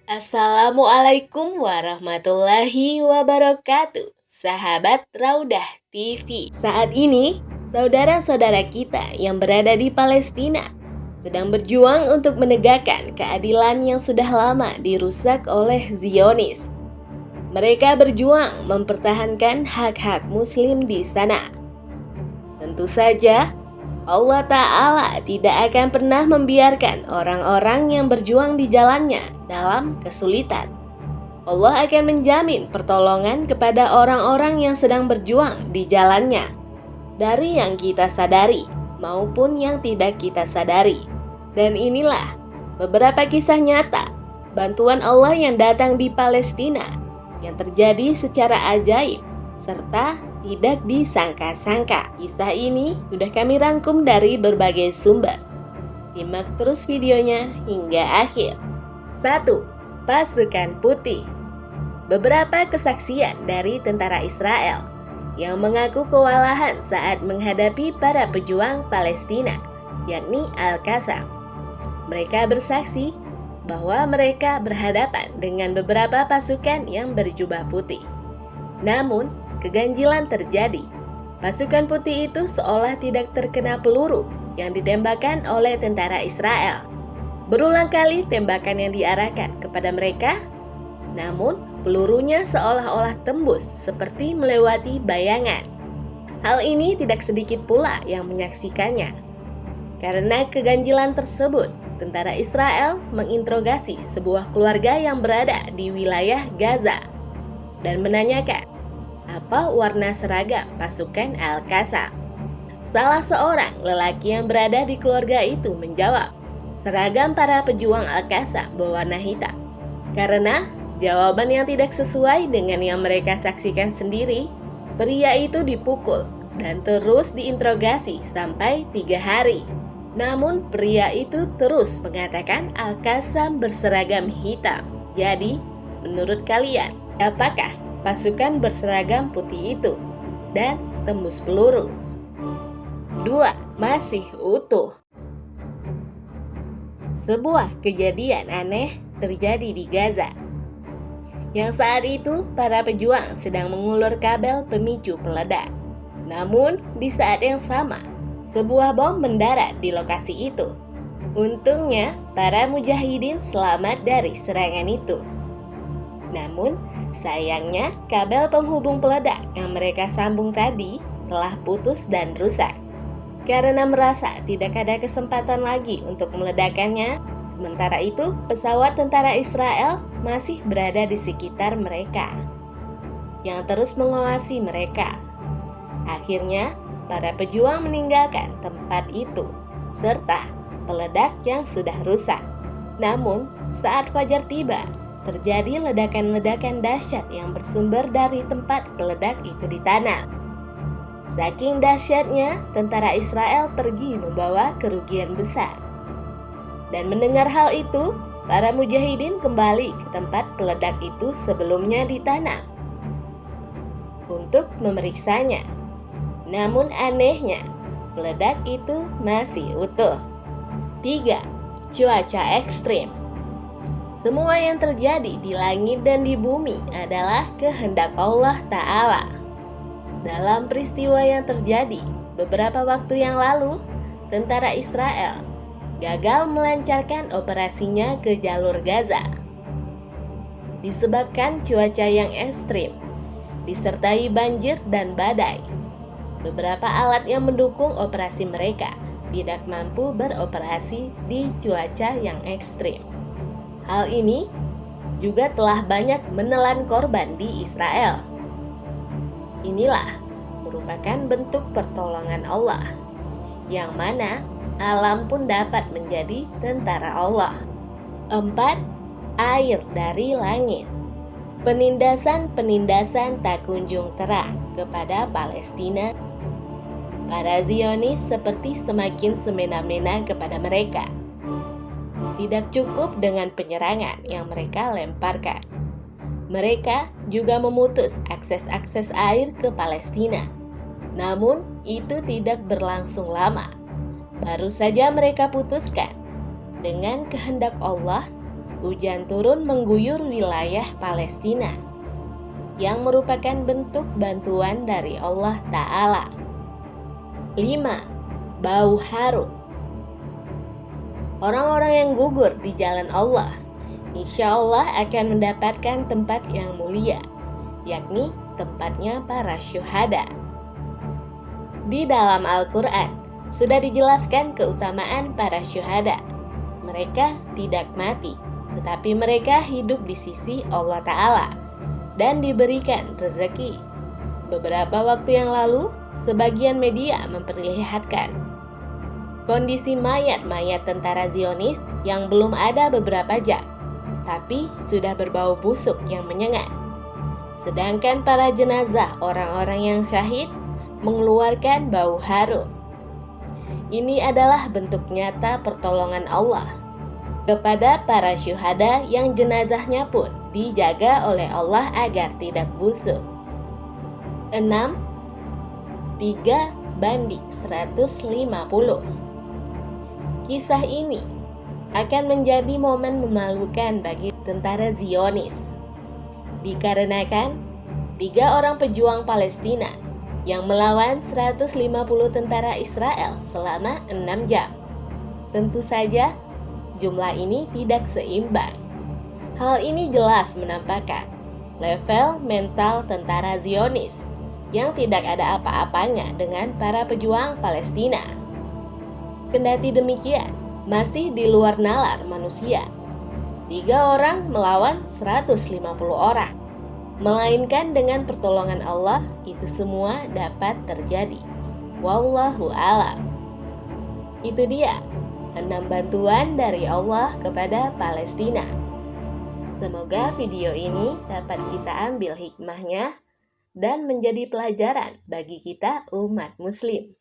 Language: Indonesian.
Assalamualaikum warahmatullahi wabarakatuh, sahabat Raudah TV. Saat ini, saudara-saudara kita yang berada di Palestina sedang berjuang untuk menegakkan keadilan yang sudah lama dirusak oleh Zionis. Mereka berjuang mempertahankan hak-hak Muslim di sana. Tentu saja, Allah Ta'ala tidak akan pernah membiarkan orang-orang yang berjuang di jalannya dalam kesulitan. Allah akan menjamin pertolongan kepada orang-orang yang sedang berjuang di jalannya, dari yang kita sadari maupun yang tidak kita sadari. Dan inilah beberapa kisah nyata bantuan Allah yang datang di Palestina, yang terjadi secara ajaib serta tidak disangka-sangka. Kisah ini sudah kami rangkum dari berbagai sumber. Simak terus videonya hingga akhir. 1. Pasukan Putih. Beberapa kesaksian dari tentara Israel yang mengaku kewalahan saat menghadapi para pejuang Palestina, yakni Al-Qassam. Mereka bersaksi bahwa mereka berhadapan dengan beberapa pasukan yang berjubah putih. Namun, keganjilan terjadi. Pasukan putih itu seolah tidak terkena peluru yang ditembakkan oleh tentara Israel. Berulang kali tembakan yang diarahkan kepada mereka, namun pelurunya seolah-olah tembus seperti melewati bayangan. Hal ini tidak sedikit pula yang menyaksikannya. Karena keganjilan tersebut, tentara Israel menginterogasi sebuah keluarga yang berada di wilayah Gaza dan menanyakan apa warna seragam pasukan Al-Qassam. Salah seorang lelaki yang berada di keluarga itu menjawab, seragam para pejuang Al-Qassam berwarna hitam. Karena jawaban yang tidak sesuai dengan yang mereka saksikan sendiri, pria itu dipukul dan terus diinterogasi sampai 3 hari. Namun pria itu terus mengatakan Al-Qassam berseragam hitam. Jadi, menurut kalian, apakah pasukan berseragam putih itu dan tembus peluru? 2. Masih utuh. Sebuah kejadian aneh terjadi di Gaza, yang saat itu para pejuang sedang mengulur kabel pemicu peledak. Namun di saat yang sama, sebuah bom mendarat di lokasi itu. Untungnya para mujahidin selamat dari serangan itu. Namun sayangnya kabel penghubung peledak yang mereka sambung tadi telah putus dan rusak. Karena merasa tidak ada kesempatan lagi untuk meledakkannya, sementara itu pesawat tentara Israel masih berada di sekitar mereka, yang terus mengawasi mereka. Akhirnya, para pejuang meninggalkan tempat itu, serta peledak yang sudah rusak. Namun, saat fajar tiba, terjadi ledakan-ledakan dahsyat yang bersumber dari tempat peledak itu ditanam. Saking dahsyatnya, tentara Israel pergi membawa kerugian besar. Dan mendengar hal itu, para mujahidin kembali ke tempat peledak itu sebelumnya ditanam untuk memeriksanya. Namun anehnya, peledak itu masih utuh. 3. Cuaca ekstrim. Semua yang terjadi di langit dan di bumi adalah kehendak Allah Ta'ala. Dalam peristiwa yang terjadi beberapa waktu yang lalu, tentara Israel gagal melancarkan operasinya ke jalur Gaza. Disebabkan cuaca yang ekstrim, disertai banjir dan badai, beberapa alat yang mendukung operasi mereka tidak mampu beroperasi di cuaca yang ekstrim. Hal ini juga telah banyak menelan korban di Israel. Inilah merupakan bentuk pertolongan Allah, yang mana alam pun dapat menjadi tentara Allah. 4. Air dari langit. Penindasan-penindasan tak kunjung terang kepada Palestina. Para Zionis seperti semakin semena-mena kepada mereka. Tidak cukup dengan penyerangan yang mereka lemparkan. Mereka juga memutus akses-akses air ke Palestina. Namun, itu tidak berlangsung lama. Baru saja mereka putuskan, dengan kehendak Allah, hujan turun mengguyur wilayah Palestina, yang merupakan bentuk bantuan dari Allah Ta'ala. 5. Bau harum. Orang-orang yang gugur di jalan Allah, insya Allah akan mendapatkan tempat yang mulia, yakni tempatnya para syuhada. Di dalam Al-Quran, sudah dijelaskan keutamaan para syuhada. Mereka tidak mati, tetapi mereka hidup di sisi Allah Ta'ala dan diberikan rezeki. Beberapa waktu yang lalu, sebagian media memperlihatkan kondisi mayat-mayat tentara Zionis yang belum ada beberapa jam, tapi sudah berbau busuk yang menyengat. Sedangkan para jenazah orang-orang yang syahid mengeluarkan bau harum. Ini adalah bentuk nyata pertolongan Allah kepada para syuhada yang jenazahnya pun dijaga oleh Allah agar tidak busuk. 6. 3:150. Kisah ini akan menjadi momen memalukan bagi tentara Zionis, dikarenakan 3 orang pejuang Palestina yang melawan 150 tentara Israel selama 6 jam. Tentu saja jumlah ini tidak seimbang. Hal ini jelas menampakkan level mental tentara Zionis yang tidak ada apa-apanya dengan para pejuang Palestina. Kendati demikian, masih di luar nalar manusia. 3 orang melawan 150 orang. Melainkan dengan pertolongan Allah, itu semua dapat terjadi. Wallahu a'lam. Itu dia 6 bantuan dari Allah kepada Palestina. Semoga video ini dapat kita ambil hikmahnya dan menjadi pelajaran bagi kita umat muslim.